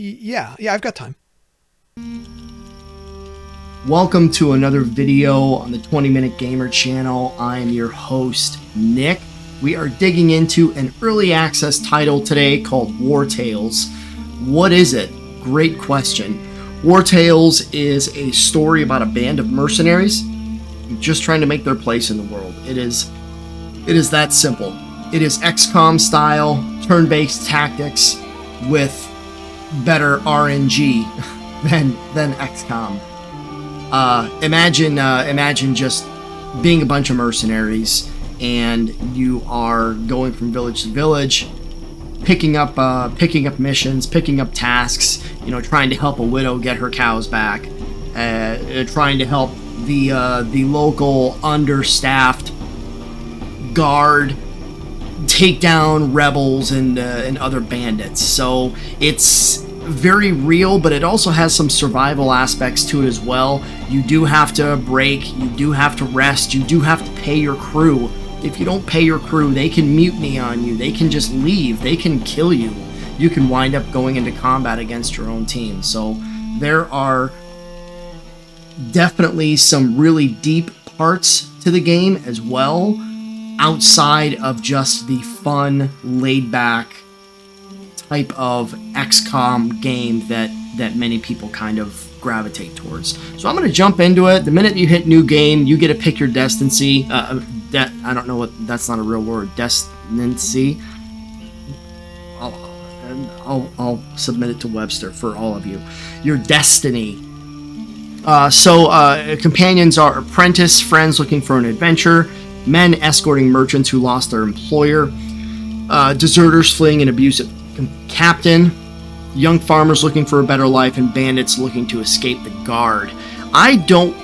Yeah, I've got time. Welcome to another video on the 20-Minute Gamer channel. I am your host, Nick. We are digging into an early access title today called Wartales. What is it? Great question. Wartales is a story about a band of mercenaries just trying to make their place in the world. It is that simple. It is XCOM style, turn-based tactics with better RNG than XCOM. Imagine just being a bunch of mercenaries and you are going from village to village, picking up missions, picking up tasks, trying to help a widow get her cows back, trying to help the local understaffed guard take down rebels and other bandits. So it's very real, but it also has some survival aspects to it as well. You do have to break, you do have to rest, you do have to pay your crew. If you don't pay your crew, they can mutiny on you, they can just leave, they can kill you. You can wind up going into combat against your own team. So there are definitely some really deep parts to the game as well, outside of just the fun, laid-back type of XCOM game that many people kind of gravitate towards. So I'm going to jump into it. The minute you hit new game, you get to pick your destiny. I don't know what, that's not a real word. Destiny. I'll submit it to Webster for all of you. Your destiny. Companions are apprentice, friends looking for an adventure, men escorting merchants who lost their employer, deserters fleeing an abusive captain, young farmers looking for a better life, and bandits looking to escape the guard. I don't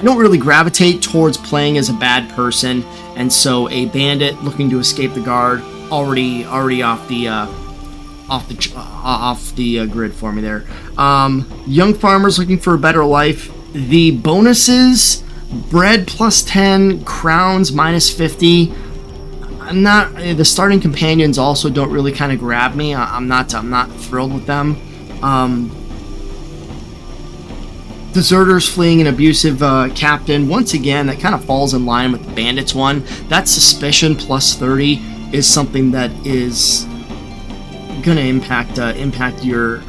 really gravitate towards playing as a bad person, and so a bandit looking to escape the guard already off the grid for me there. Young farmers looking for a better life. The bonuses: bread plus 10, crowns minus 50. The starting companions also don't really kind of grab me. I'm not thrilled with them. Deserters fleeing an abusive captain. Once again, that kind of falls in line with the bandits one. That suspicion plus 30 is something that is gonna impact your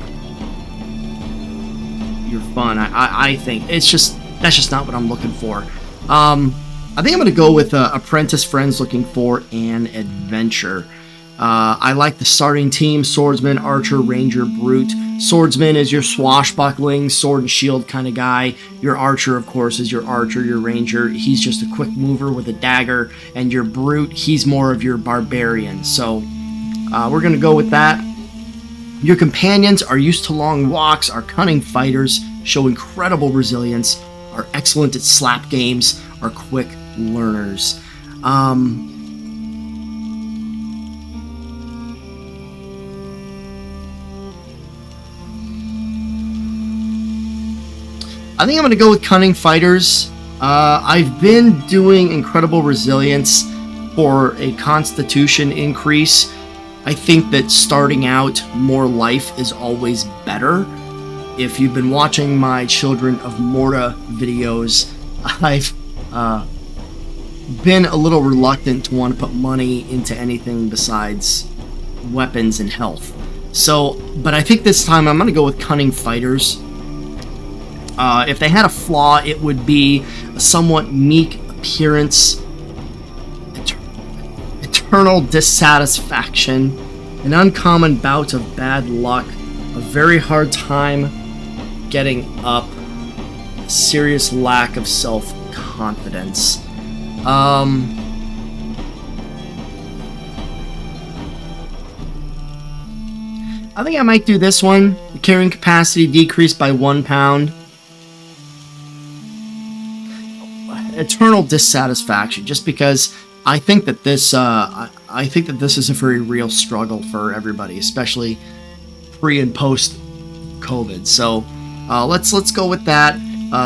fun. I think that's just not what I'm looking for. I think I'm going to go with apprentice friends looking for an adventure. I like the starting team: swordsman, archer, ranger, brute. Swordsman is your swashbuckling, sword and shield kind of guy. Your archer, of course, is your archer. Your ranger, he's just a quick mover with a dagger. And your brute, he's more of your barbarian. So we're going to go with that. Your companions are used to long walks, are cunning fighters, show incredible resilience, are excellent at slap games, are quick learners. I think I'm going to go with cunning fighters. I've been doing incredible resilience for a constitution increase. I think that starting out, more life is always better. If you've been watching my Children of Morta videos, I've been a little reluctant to want to put money into anything besides weapons and health. But I think this time I'm going to go with cunning fighters. If they had a flaw, it would be a somewhat meek appearance, eternal dissatisfaction, an uncommon bout of bad luck, a very hard time getting up, a serious lack of self-confidence. I think I might do this one. The carrying capacity decreased by 1 pound. Eternal dissatisfaction, just because I think that this is a very real struggle for everybody, especially pre and post COVID. So let's go with that.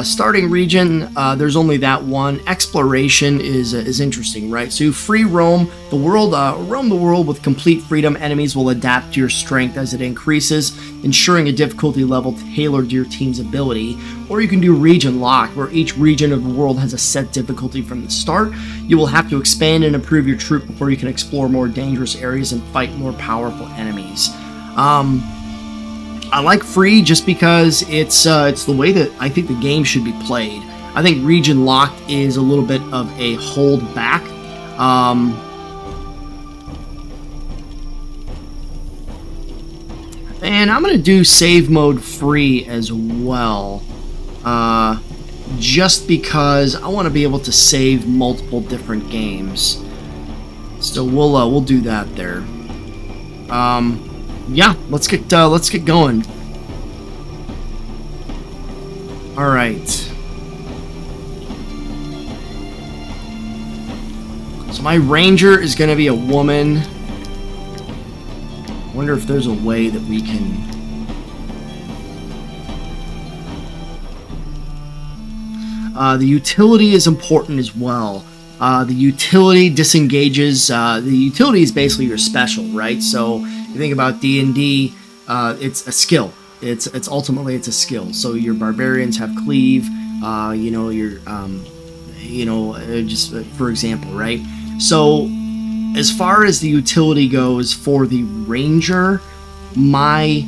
Starting region, there's only that one. Exploration is interesting, right? So you free roam the world, with complete freedom. Enemies will adapt to your strength as it increases, ensuring a difficulty level tailored to your team's ability. Or you can do region lock, where each region of the world has a set difficulty from the start. You will have to expand and improve your troop before you can explore more dangerous areas and fight more powerful enemies. I like free just because it's the way that I think the game should be played. I think region locked is a little bit of a hold back. And I'm gonna do save mode free as well, just because I want to be able to save multiple different games. So we'll do that there. Yeah, let's get going. All right. So my ranger is going to be a woman. Wonder if there's a way that we can. The utility is important as well. The utility disengages. The utility is basically your special, right? So you think about D&D, it's a skill. It's ultimately a skill. So your barbarians have cleave. Just for example, right? So as far as the utility goes for the ranger, my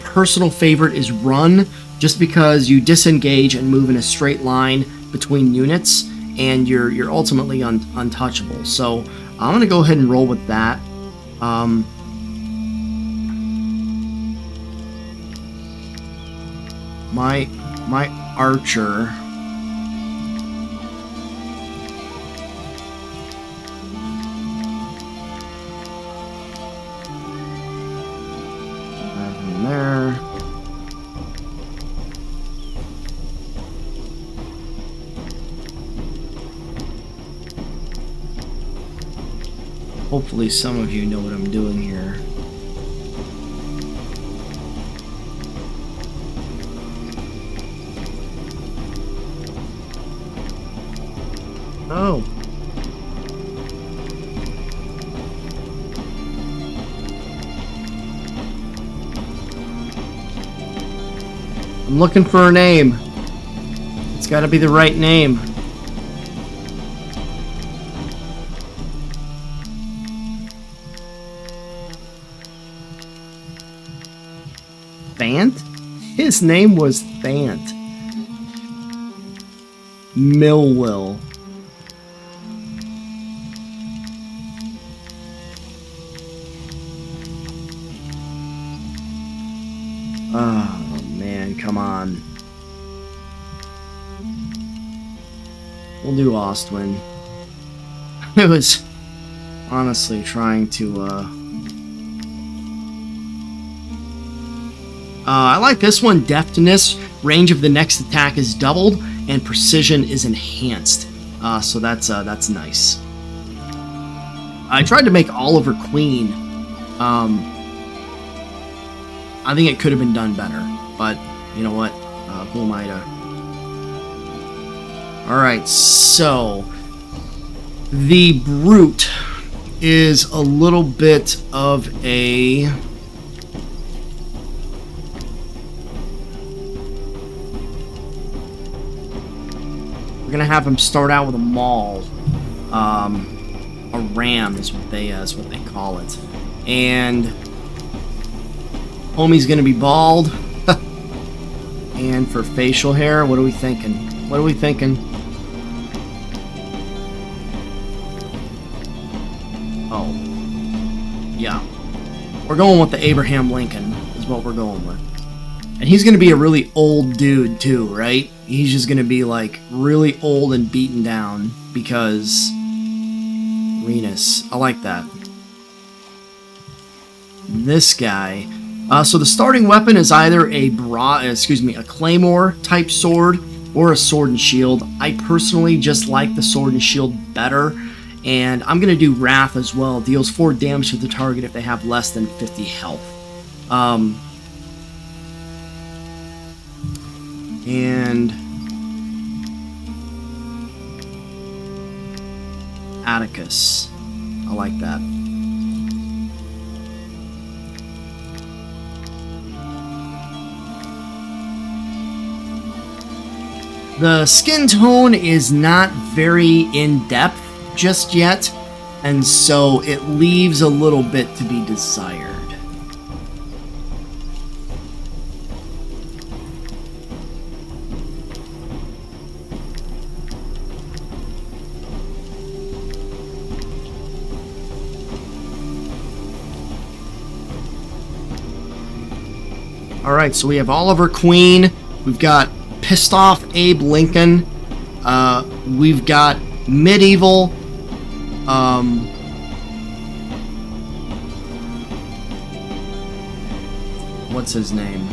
personal favorite is run, just because you disengage and move in a straight line between units, and you're ultimately untouchable. So I'm gonna go ahead and roll with that. My archer. There. Hopefully some of you know what I'm doing here. Oh. I'm looking for a name. It's got to be the right name. Thant? His name was Thant. Millwill. Oh man, come on. We'll do Ostwin. I was honestly trying to I like this one. Deftness, range of the next attack is doubled, and precision is enhanced. So that's nice. I tried to make Oliver Queen. I think it could have been done better, but you know what? Who am I to? All right, so the brute is a little bit of a. We're gonna have him start out with a maul. A ram is what they call it, and homie's gonna be bald. And for facial hair, what are we thinking? What are we thinking? Oh, yeah, we're going with the Abraham Lincoln is what we're going with. And he's going to be a really old dude too, right? He's just going to be like really old and beaten down because Renus. I like that. This guy. So the starting weapon is either a claymore type sword or a sword and shield. I personally just like the sword and shield better, and I'm going to do Wrath as well. It deals 4 damage to the target if they have less than 50 health. and Atticus. I like that. The skin tone is not very in-depth just yet, and so it leaves a little bit to be desired. Alright, so we have Oliver Queen, we've got Pissed Off Abe Lincoln, we've got Medieval, what's his name?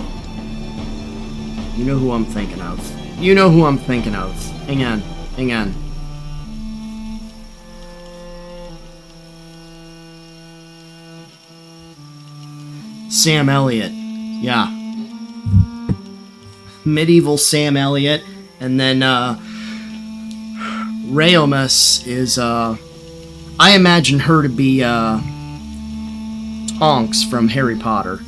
You know who I'm thinking of. You know who I'm thinking of. Hang on, hang on. Sam Elliott, yeah. Medieval Sam Elliott, and then Raomus is I imagine her to be Tonks from Harry Potter.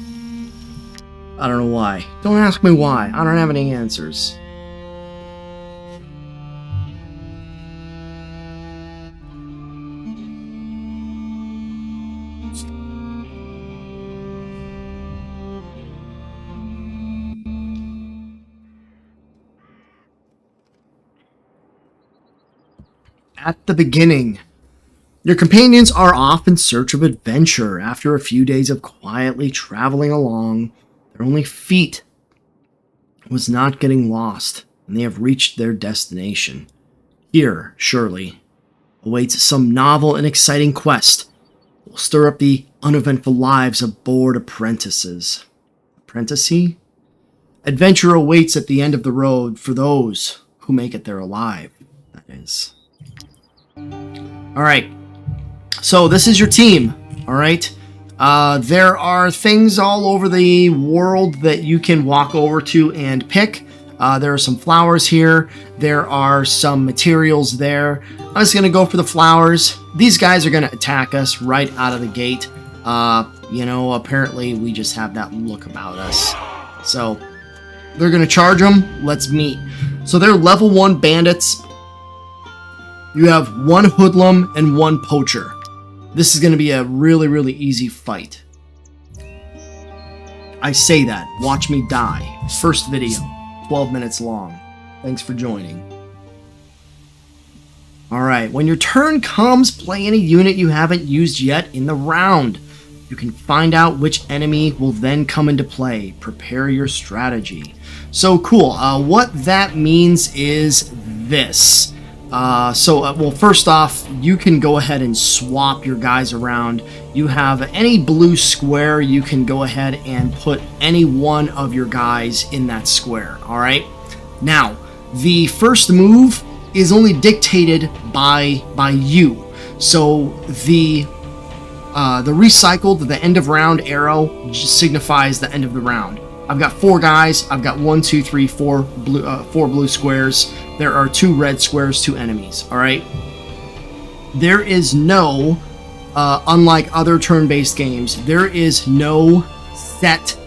I don't know why. Don't ask me why. I don't have any answers. At the beginning, your companions are off in search of adventure. After a few days of quietly traveling along, their only feat was not getting lost, and they have reached their destination. Here, surely, awaits some novel and exciting quest that will stir up the uneventful lives of bored apprentices. Apprenticee? Adventure awaits at the end of the road for those who make it there alive, that is. Alright, so this is your team, alright? There are things all over the world that you can walk over to and pick. There are some flowers here. There are some materials there. I'm just going to go for the flowers. These guys are going to attack us right out of the gate. You know, apparently we just have that look about us. So, they're going to charge them. Let's meet. So they're level 1 bandits. You have 1 hoodlum and 1 poacher. This is going to be a really, really easy fight. I say that. Watch me die. First video. 12 minutes long. Thanks for joining. Alright, when your turn comes, play any unit you haven't used yet in the round. You can find out which enemy will then come into play. Prepare your strategy. So cool. What that means is this. Well, first off, you can go ahead and swap your guys around. You have any blue square, you can go ahead and put any one of your guys in that square, alright? Now, the first move is only dictated by you. So, the recycled, the end of round arrow just signifies the end of the round. I've got 4 guys. I've got 1, 2, 3, 4 blue squares. There are 2 red squares, 2 enemies. All right. There is no, unlike other turn-based games, there is no set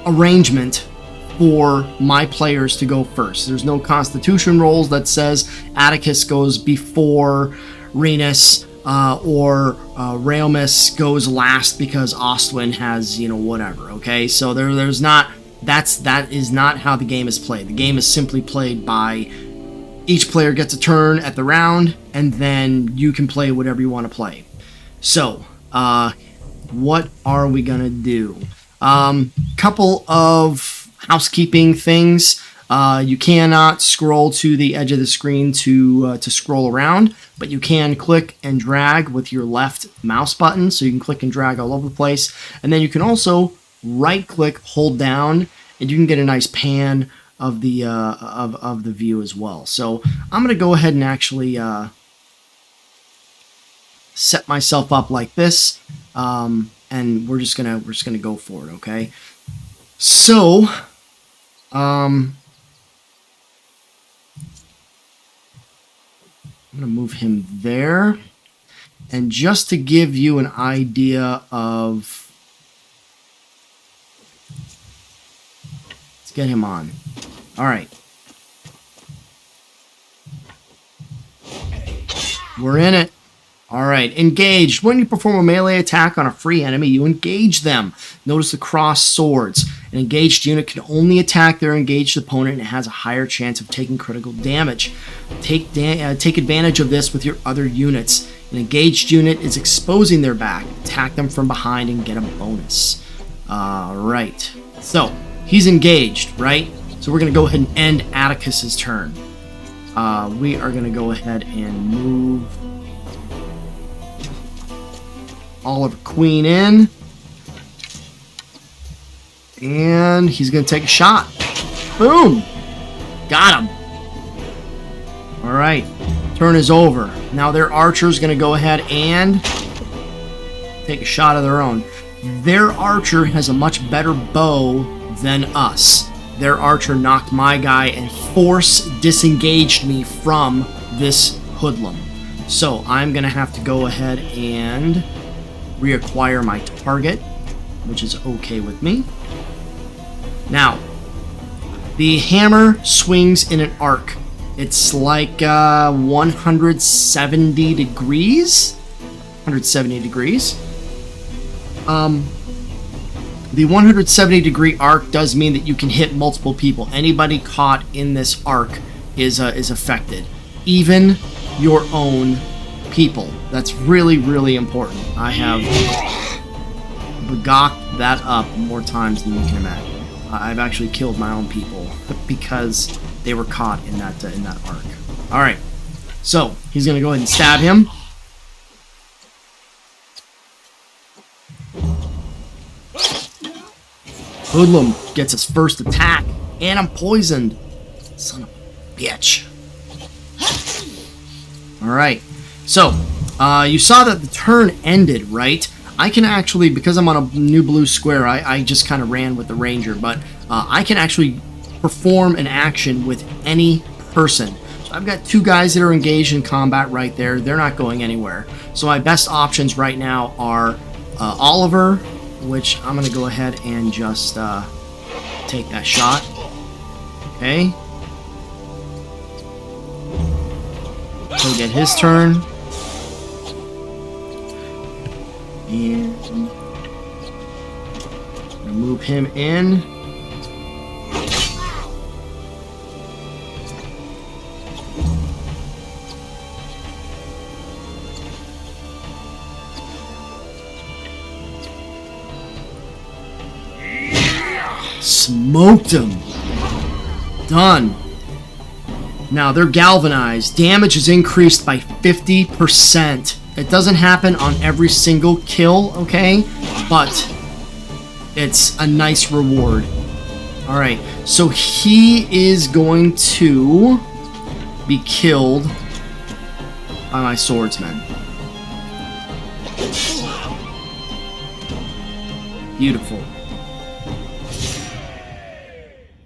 arrangement for my players to go first. There's no constitution rolls that says Atticus goes before Renus. Or Raomus goes last because Ostwin has, you know, whatever, okay? So there's not, that is not how the game is played. The game is simply played by each player gets a turn at the round, and then you can play whatever you want to play. So, what are we gonna do? Couple of housekeeping things. You cannot scroll to the edge of the screen to scroll around, but you can click and drag with your left mouse button, so you can click and drag all over the place. And then you can also right-click, hold down, and you can get a nice pan of the of the view as well. So I'm gonna go ahead and actually set myself up like this, and we're just gonna go for it. Okay, so. I'm going to move him there. And just to give you an idea of... Let's get him on. All right. We're in it. All right, engaged. When you perform a melee attack on a free enemy, you engage them. Notice the crossed swords. An engaged unit can only attack their engaged opponent and has a higher chance of taking critical damage. Take advantage of this with your other units. An engaged unit is exposing their back. Attack them from behind and get a bonus. All right. So, he's engaged, right? So we're going to go ahead and end Atticus's turn. We are going to go ahead and move Oliver Queen in. And he's going to take a shot. Boom! Got him. All right. Turn is over. Now their archer's going to go ahead and take a shot of their own. Their archer has a much better bow than us. Their archer knocked my guy and force disengaged me from this hoodlum. So I'm going to have to go ahead and reacquire my target, which is okay with me. Now, the hammer swings in an arc. It's like 170 degrees. 170 degrees. The 170 degree arc does mean that you can hit multiple people. Anybody caught in this arc is affected. Even your own people. That's really, really important. I have begocked that up more times than you can imagine. I've actually killed my own people because they were caught in that arc. All right, so he's gonna go ahead and stab him. Hoodlum gets his first attack, and I'm poisoned. Son of a bitch. Alright, so, you saw that the turn ended, right? I can actually, because I'm on a new blue square, I just kind of ran with the ranger, but I can actually perform an action with any person. So I've got two guys that are engaged in combat right there. They're not going anywhere. So my best options right now are Oliver, which I'm going to go ahead and just take that shot. Okay. He'll get his turn. And I'm going to move him in. Smoked him. Done. Now they're galvanized. Damage is increased by 50%. It doesn't happen on every single kill, okay? But it's a nice reward. Alright, so he is going to be killed by my swordsman. Beautiful.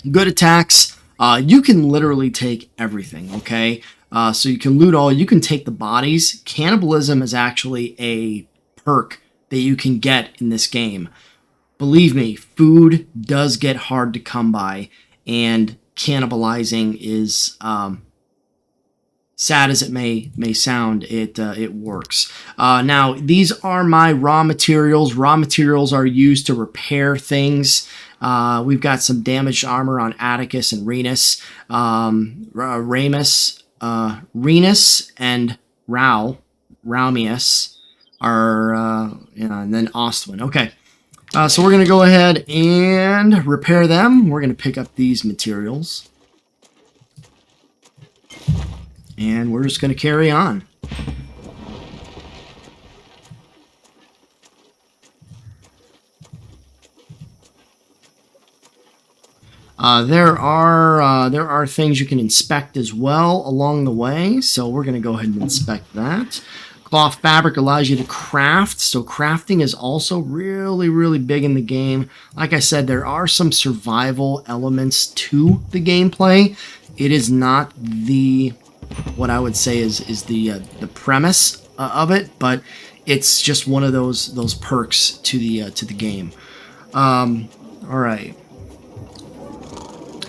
Good attacks. You can literally take everything, okay? So you can loot all, you can take the bodies. Cannibalism is actually a perk that you can get in this game. Believe me, food does get hard to come by, and cannibalizing is, sad as it may sound, it works. Now, these are my raw materials. Raw materials are used to repair things. We've got some damaged armor on Atticus and Renus. Renus and Raumius are, and then Ostwin. Okay, so we're going to go ahead and repair them. We're going to pick up these materials. And we're just going to carry on. There are things you can inspect as well along the way, so we're going to go ahead and inspect that. Cloth fabric allows you to craft, so crafting is also really, really big in the game. Like I said, there are some survival elements to the gameplay. It is not what I would say is the premise of it, but it's just one of those perks to the game. All right.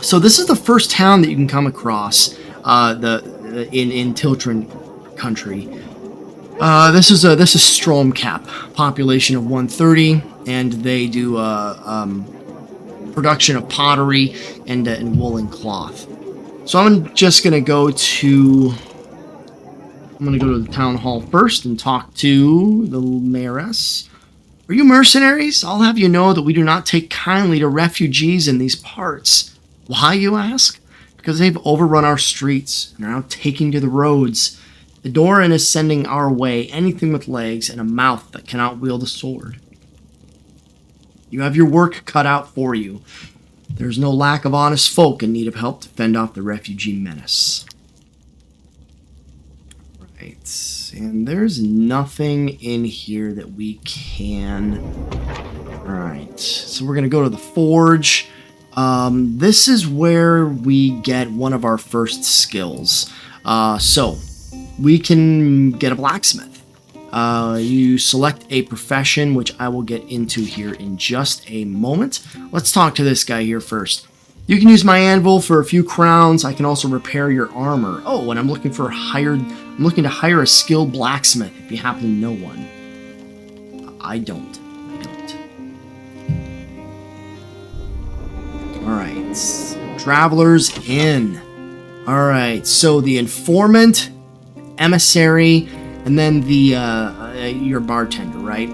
So this is the first town that you can come across in Tiltran country. This is Stromcap, population of 130, and they do production of pottery and woolen cloth. So I'm just gonna go to the town hall first and talk to the mayoress. Are you mercenaries? I'll have you know that we do not take kindly to refugees in these parts. Why, you ask? Because they've overrun our streets and are now taking to the roads. The Doran is sending our way anything with legs and a mouth that cannot wield a sword. You have your work cut out for you. There's no lack of honest folk in need of help to fend off the refugee menace. Right, and there's nothing in here that we can... Alright, so we're going to go to the forge. This is where we get one of our first skills. So, we can get a blacksmith. You select a profession, which I will get into here in just a moment. Let's talk to this guy here first. You can use my anvil for a few crowns. I can also repair your armor. Oh, and I'm looking to hire a skilled blacksmith if you happen to know one. I don't. Alright. Travelers Inn. Alright, so the informant, emissary, and then your bartender, right?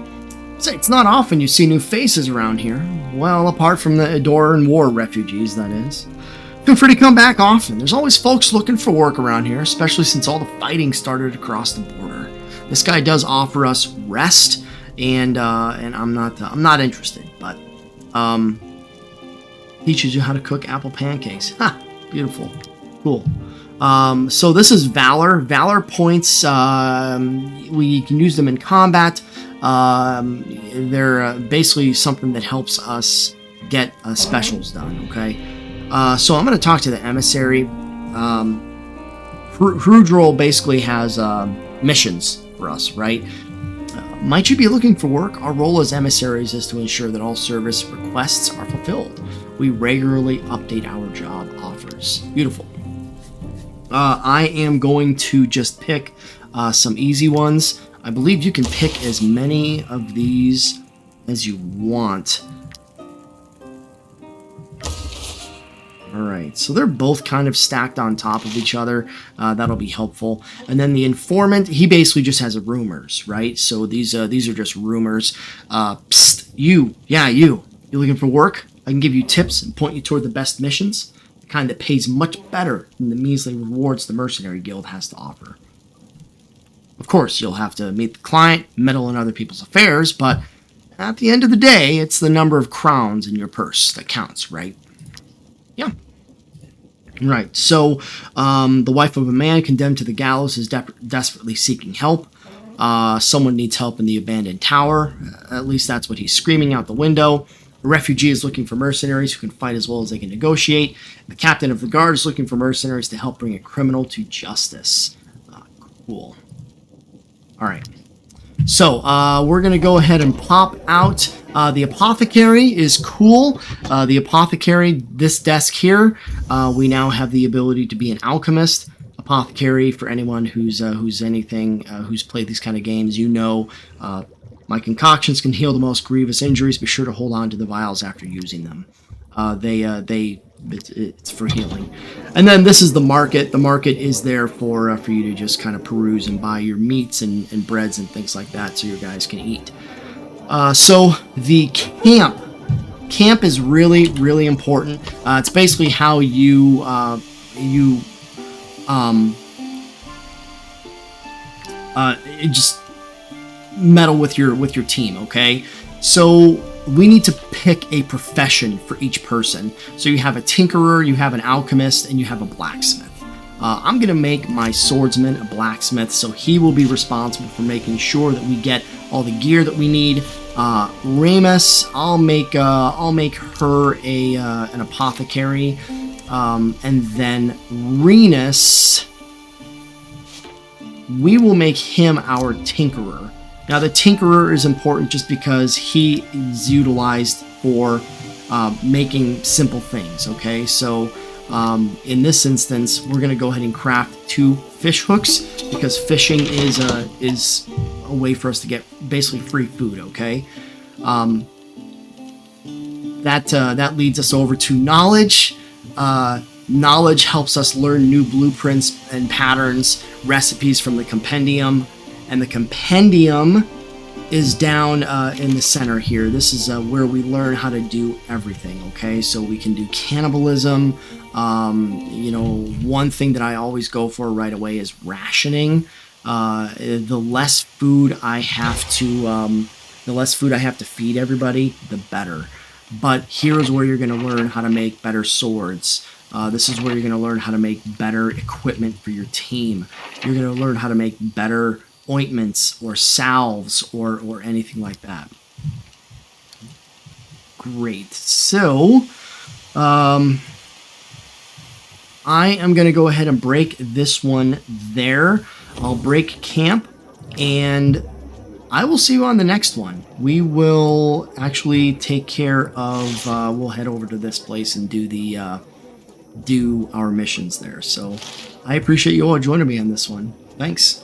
So it's not often you see new faces around here. Well, apart from the Doran War refugees, that is. Feel free to come back often. There's always folks looking for work around here, especially since all the fighting started across the border. This guy does offer us rest, and I'm not interested, but teaches you how to cook apple pancakes. Ha! Beautiful. Cool. So this is Valor. Valor points, we can use them in combat. They're basically something that helps us get specials done, okay? So I'm going to talk to the emissary. Hrudrol basically has missions for us, right? Might you be looking for work? Our role as emissaries is to ensure that all service requests are fulfilled. We regularly update our job offers. Beautiful. I am going to just pick some easy ones. I believe you can pick as many of these as you want. Alright, so they're both kind of stacked on top of each other. That'll be helpful. And then the informant, he basically just has rumors, right? So these are just rumors. Psst, you. Yeah, you. You looking for work? I can give you tips and point you toward the best missions. The kind that pays much better than the measly rewards the Mercenary Guild has to offer. Of course, you'll have to meet the client, meddle in other people's affairs, but at the end of the day, it's the number of crowns in your purse that counts, right? Yeah. Right, so the wife of a man condemned to the gallows is desperately seeking help. Someone needs help in the abandoned tower. At least that's what he's screaming out the window. A refugee is looking for mercenaries who can fight as well as they can negotiate. The captain of the guard is looking for mercenaries to help bring a criminal to justice. Cool. Alright. So, we're going to go ahead and pop out. The apothecary is cool. The apothecary, this desk here, we now have the ability to be an alchemist. Apothecary, for anyone who's played these kind of games, you know, my concoctions can heal the most grievous injuries. Be sure to hold on to the vials after using them. It's for healing. And then this is the market. The market is there for you to just kind of peruse and buy your meats and breads and things like that so your guys can eat. So the camp. Camp is really, really important. It's basically how you just meddle with your team, okay? So we need to pick a profession for each person. So you have a tinkerer, you have an alchemist, and you have a blacksmith. I'm going to make my swordsman a blacksmith, so he will be responsible for making sure that we get all the gear that we need. Remus, I'll make her an apothecary, and then Renus, we will make him our tinkerer. Now the tinkerer is important just because he is utilized for making simple things. Okay, so in this instance, we're going to go ahead and craft 2 fish hooks because fishing is a way for us to get basically free food. Okay, that leads us over to knowledge. Knowledge helps us learn new blueprints and patterns, recipes from the compendium, and the compendium is down in the center here. This is where we learn how to do everything. Okay, so we can do cannibalism. You know, one thing that I always go for right away is rationing. The less food I have to feed everybody, the better. But here's where you're going to learn how to make better swords. This is where you're going to learn how to make better equipment for your team. You're going to learn how to make better ointments or salves or anything like that. Great. So, I am going to go ahead and break this one there. I'll break camp, and I will see you on the next one. We will actually take care of, we'll head over to this place and do our missions there. So I appreciate you all joining me on this one. Thanks.